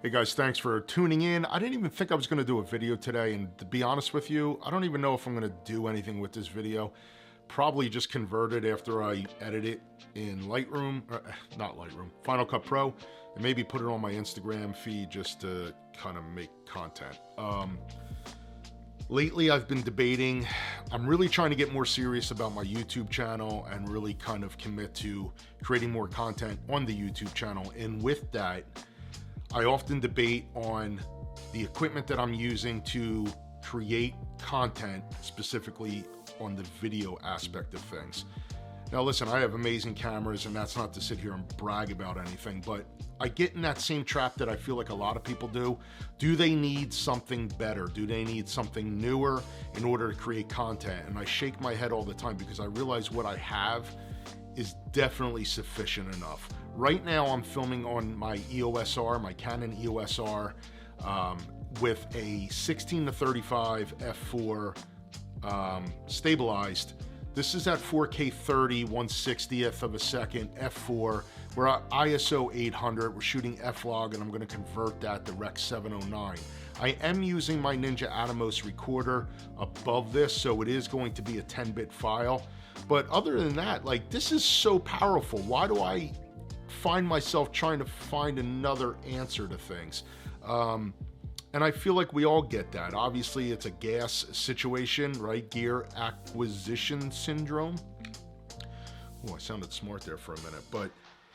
Hey guys, thanks for tuning in. I didn't even think I was going to do a video today, and to be honest with you, I don't even know if I'm going to do anything with this video. Probably just convert it after I edit it in Lightroom, not Lightroom, Final Cut Pro, and maybe put it on my Instagram feed just to kind of make content. Lately, I've been debating, I'm really trying to get more serious about my YouTube channel and really kind of commit to creating more content on the YouTube channel, and with that, I often debate on the equipment that I'm using to create content, specifically on the video aspect of things. Now listen, I have amazing cameras, and that's not to sit here and brag about anything, but I get in that same trap that I feel like a lot of people do. Do they need something better? Do they need something newer in order to create content? And I shake my head all the time because I realize what I have is definitely sufficient enough. Right now I'm filming on my EOSR, my Canon EOSR, with a 16-35 f4 stabilized. This is at 4K 30, 1/60th of a second, f4. We're at ISO 800, we're shooting f-log, and I'm gonna convert that to Rec 709. I am using my Ninja Atamos recorder above this, so it is going to be a 10-bit file. But other than that, like, this is so powerful. Why do I find myself trying to find another answer to things? And I feel like we all get that. Obviously, it's a gas situation, right? Gear acquisition syndrome. Oh, I sounded smart there for a minute. But,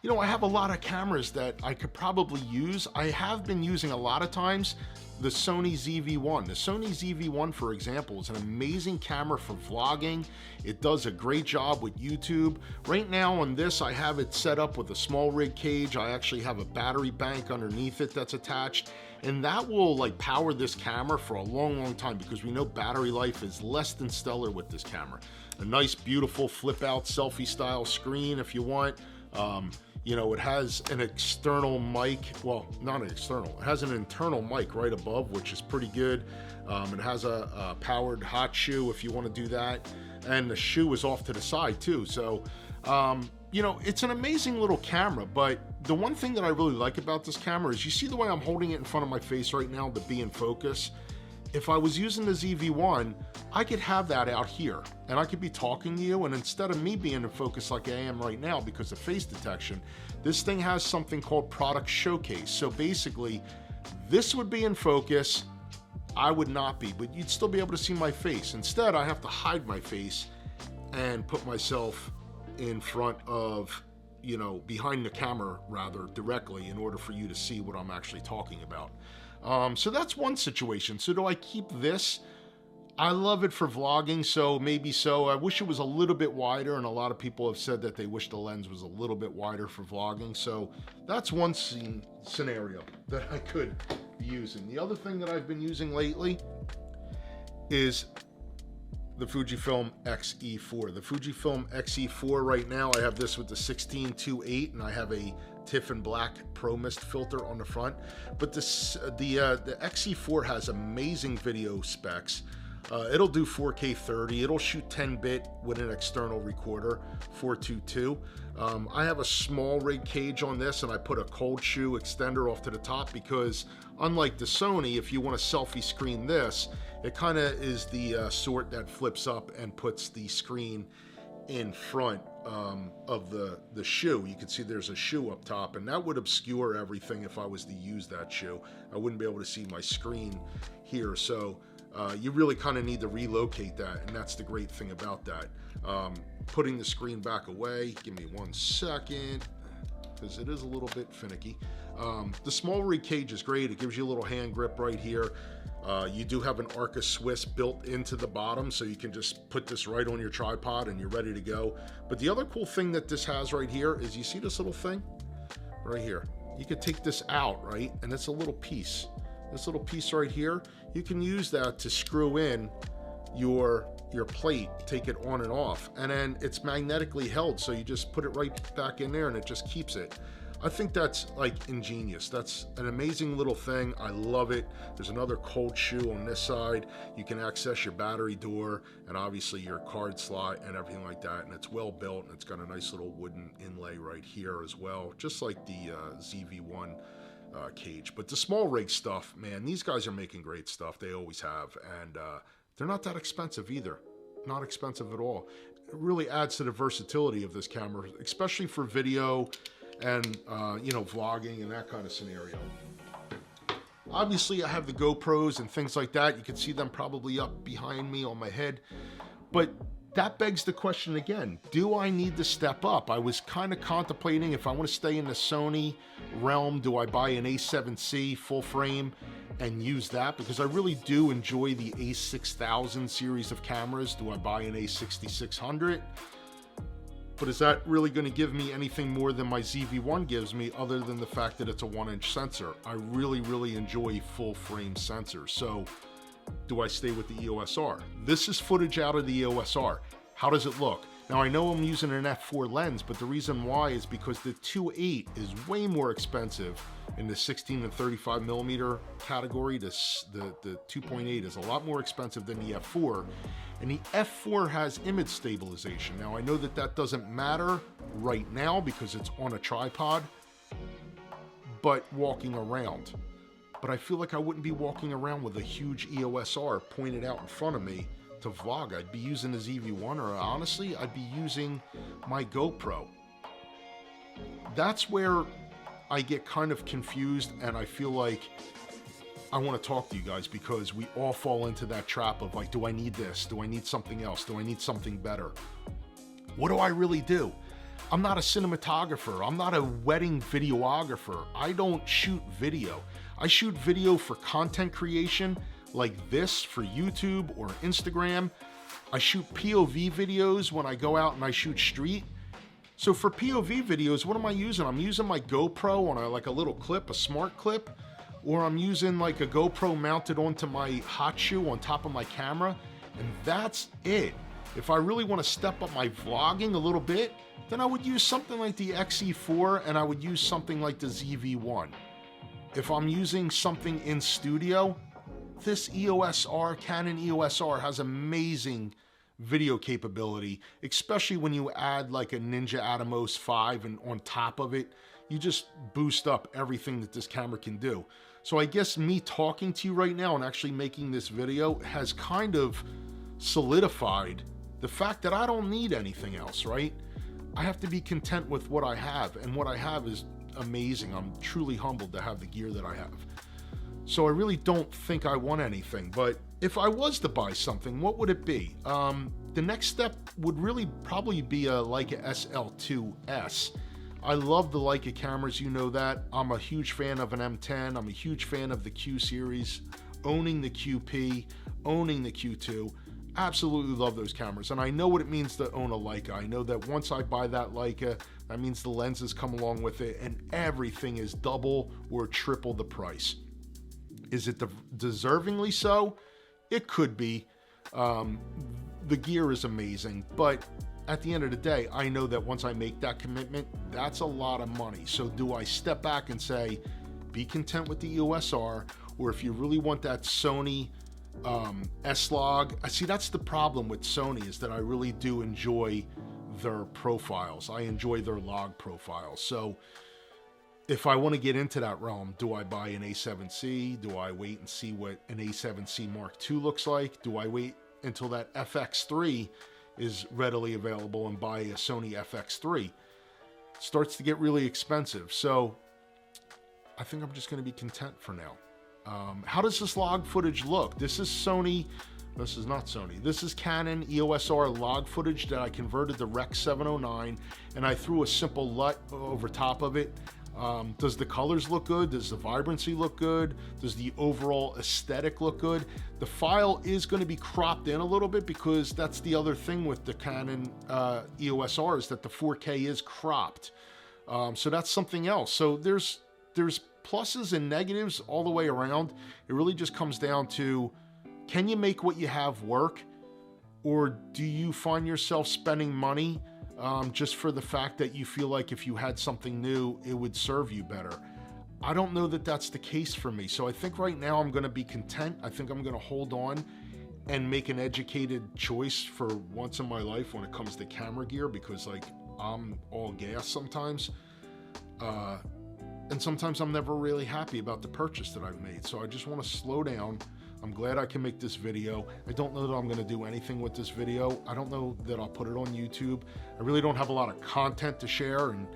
you know, I have a lot of cameras that I could probably use. I have been using a lot of times the Sony ZV-1. The Sony ZV-1, for example, is an amazing camera for vlogging. It does a great job with YouTube. Right now on this, I have it set up with a SmallRig cage. I actually have a battery bank underneath it that's attached, and that will like power this camera for a long time, because we know battery life is less than stellar with this camera. A nice, beautiful flip out selfie style screen if you want. You know, it has an external mic, well, not an external, it has an internal mic right above, which is pretty good. It has a powered hot shoe if you want to do that, and the shoe is off to the side too. So, you know, it's an amazing little camera, but the one thing that I really like about this camera is, you see the way I'm holding it in front of my face right now to be in focus? If I was using the ZV-1, I could have that out here, and I could be talking to you, and instead of me being in focus like I am right now because of face detection, this thing has something called product showcase. So basically, this would be in focus, I would not be, but you'd still be able to see my face. Instead, I have to hide my face and put myself in front of, you know, behind the camera rather, directly, in order for you to see what I'm actually talking about. So that's one situation. So do I keep this? I love it for vlogging, so maybe so. I wish it was a little bit wider, and a lot of people have said that they wish the lens was a little bit wider for vlogging. So that's one scenario that I could be using. The other thing that I've been using lately is the Fujifilm X-E4. The Fujifilm X-E4 right now, I have this with the 16-2.8, and I have a Tiffin Black Pro Mist filter on the front. But this, the X-E4 has amazing video specs. It'll do 4K 30. It'll shoot 10-bit with an external recorder, 422. I have a SmallRig cage on this, and I put a cold shoe extender off to the top because, unlike the Sony, if you want to selfie screen this, it kind of is the sort that flips up and puts the screen in front of the shoe. You can see there's a shoe up top, and that would obscure everything if I was to use that shoe. I wouldn't be able to see my screen here, so you really kind of need to relocate that, and that's the great thing about that. Putting the screen back away, give me 1 second, because it is a little bit finicky. The SmallRig cage is great. It gives you a little hand grip right here. You do have an Arca Swiss built into the bottom, so you can just put this right on your tripod and you're ready to go. But the other cool thing that this has right here is, you see this little thing right here? You could take this out, right? And it's a little piece. This little piece right here, you can use that to screw in your plate, take it on and off, and then it's magnetically held, so you just put it right back in there and it just keeps it. I think that's like ingenious. That's an amazing little thing. I love it. There's another cold shoe on this side. You can access your battery door and obviously your card slot and everything like that. And it's well built, and it's got a nice little wooden inlay right here as well, just like the ZV-1 cage. But the SmallRig stuff, man, these guys are making great stuff. They always have. And they're not that expensive either. Not expensive at all. It really adds to the versatility of this camera, especially for video and, you know, vlogging and that kind of scenario. Obviously, I have the GoPros and things like that. You can see them probably up behind me on my head. But that begs the question again, do I need to step up? I was kind of contemplating if I want to stay in the Sony realm, do I buy an A7C full frame and use that? Because I really do enjoy the A6000 series of cameras. Do I buy an A6600? But is that really going to give me anything more than my ZV-1 gives me, other than the fact that it's a 1-inch sensor? I really enjoy full frame sensors. So do I stay with the EOSR? This is footage out of the EOSR. How does it look? Now I know I'm using an f4 lens, but the reason why is because the 2.8 is way more expensive in the 16 and 35 millimeter category. The 2.8 is a lot more expensive than the f4, and the f4 has image stabilization. Now I know that that doesn't matter right now because it's on a tripod, but walking around. But I feel like I wouldn't be walking around with a huge EOSR pointed out in front of me to vlog. I'd be using the ZV-1, or honestly, I'd be using my GoPro. That's where I get kind of confused, and I feel like I want to talk to you guys, because we all fall into that trap of like, do I need this? Do I need something else? Do I need something better? What do I really do? I'm not a cinematographer. I'm not a wedding videographer. I don't shoot video. I shoot video for content creation like this for YouTube or Instagram. I shoot POV videos when I go out and I shoot street. So for POV videos, what am I using? I'm using my GoPro on like a little clip, a smart clip, or I'm using like a GoPro mounted onto my hot shoe on top of my camera, and that's it. If I really want to step up my vlogging a little bit, then I would use something like the XE4, and I would use something like the ZV-1. If I'm using something in studio, this EOSR, Canon EOSR, has amazing video capability, especially when you add like a Ninja Atamos 5 and on top of it, you just boost up everything that this camera can do. So I guess me talking to you right now and actually making this video has kind of solidified the fact that I don't need anything else, right? I have to be content with what I have, and what I have is amazing. I'm truly humbled to have the gear that I have. So I really don't think I want anything, but if I was to buy something, what would it be? The next step would really probably be a Leica SL2S. I love the Leica cameras, you know that. I'm a huge fan of an M10. I'm a huge fan of the Q series, owning the QP, owning the Q2. Absolutely love those cameras, and I know what it means to own a Leica. I know that once I buy that Leica, that means the lenses come along with it, and everything is double or triple the price. Is it deservingly so? It could be. The gear is amazing, but at the end of the day, I know that once I make that commitment, that's a lot of money. So do I step back and say, be content with the EOSR, or if you really want that Sony S-Log, I see that's the problem with Sony, is that I really do enjoy their profiles. I enjoy their log profiles. So if I want to get into that realm, do I buy an A7C? Do I wait and see what an A7C Mark II looks like? Do I wait until that FX3 is readily available and buy a Sony FX3? It starts to get really expensive. So I think I'm just going to be content for now. How does this log footage look? This is Sony. This is not Sony. This is Canon EOSR log footage that I converted to Rec 709, and I threw a simple LUT over top of it. Does the colors look good? Does the vibrancy look good? Does the overall aesthetic look good? The file is going to be cropped in a little bit, because that's the other thing with the Canon EOSR, is that the 4K is cropped. So that's something else. So there's pluses and negatives all the way around. It really just comes down to, can you make what you have work? Or do you find yourself spending money just for the fact that you feel like if you had something new, it would serve you better? I don't know that that's the case for me. So I think right now I'm going to be content. I think I'm going to hold on and make an educated choice for once in my life when it comes to camera gear, because like I'm all gas sometimes. And sometimes I'm never really happy about the purchase that I've made. So I just want to slow down. I'm glad I can make this video. I don't know that I'm going to do anything with this video. I don't know that I'll put it on YouTube. I really don't have a lot of content to share and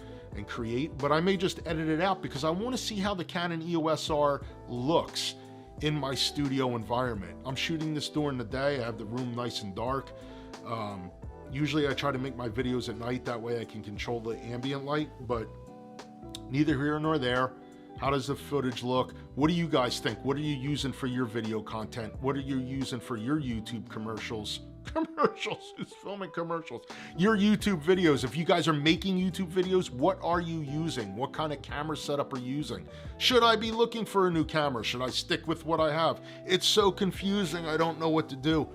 create, but I may just edit it out because I want to see how the Canon EOSR looks in my studio environment. I'm shooting this during the day. I have the room nice and dark. Usually I try to make my videos at night. That way I can control the ambient light, but neither here nor there. How does the footage look? What do you guys think? What are you using for your video content? What are you using for your YouTube commercials? Who's filming commercials? Your YouTube videos. If you guys are making YouTube videos, what are you using? What kind of camera setup are you using? Should I be looking for a new camera? Should I stick with what I have? It's so confusing. I don't know what to do.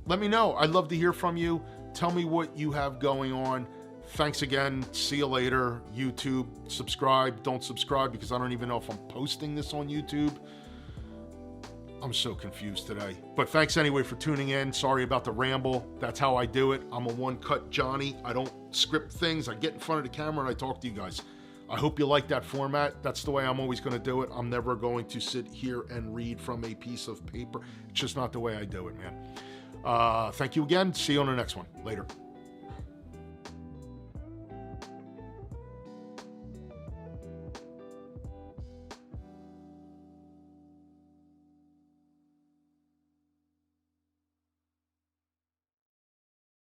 Let me know. I'd love to hear from you. Tell me what you have going on. Thanks again. See you later. YouTube, subscribe. Don't subscribe because I don't even know if I'm posting this on YouTube. I'm so confused today. But thanks anyway for tuning in. Sorry about the ramble. That's how I do it. I'm a one-cut Johnny. I don't script things. I get in front of the camera and I talk to you guys. I hope you like that format. That's the way I'm always going to do it. I'm never going to sit here and read from a piece of paper. It's just not the way I do it, man. Thank you again. See you on the next one. Later.